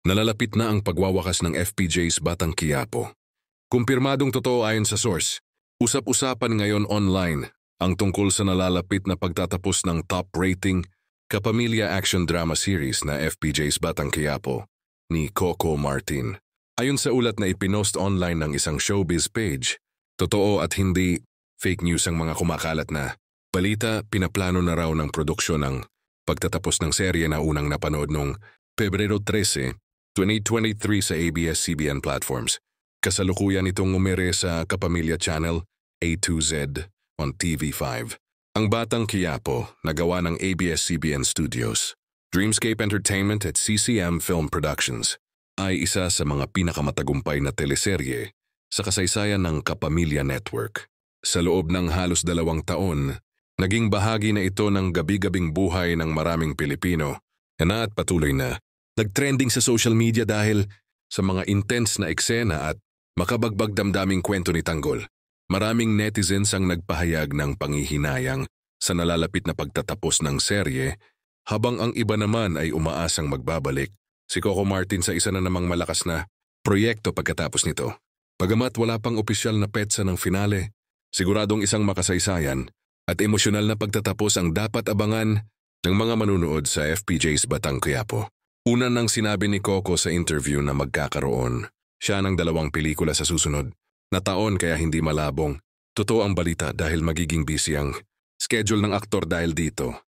Nalalapit na ang pagwawakas ng FPJ's Batang Quiapo. Kumpirmadong totoo ayon sa source, usap-usapan ngayon online ang tungkol sa nalalapit na pagtatapos ng top rating kapamilya action drama series na FPJ's Batang Quiapo ni Coco Martin. Ayon sa ulat na ipinost online ng isang showbiz page, totoo at hindi fake news ang mga kumakalat na balita. Pinaplano na raw ng produksyon ng pagtatapos ng serye na unang napanood noong Pebrero 13, 2023 sa ABS-CBN platforms. Kasalukuyan itong umere sa Kapamilya Channel A2Z on TV5. Ang Batang Quiapo na gawa ng ABS-CBN Studios, Dreamscape Entertainment at CCM Film Productions ay isa sa mga pinakamatagumpay na teleserye sa kasaysayan ng Kapamilya Network. Sa loob ng halos 2 taon, naging bahagi na ito ng gabi-gabing buhay ng maraming Pilipino na at patuloy na nag-trending sa social media dahil sa mga intense na eksena at makabagbag damdaming kwento ni Tanggol. Maraming netizens ang nagpahayag ng panghihinayang sa nalalapit na pagtatapos ng serye, habang ang iba naman ay umaasang magbabalik si Coco Martin sa isa na namang malakas na proyekto pagkatapos nito. Bagamat wala pang opisyal na petsa ng finale, siguradong isang makasaysayan at emosyonal na pagtatapos ang dapat abangan ng mga manunood sa FPJ's Batang Quiapo. Una nang sinabi ni Coco sa interview na magkakaroon siya ng 2 pelikula sa susunod na taon, kaya hindi malabong totoo ang balita dahil magiging busy ang schedule ng aktor dahil dito.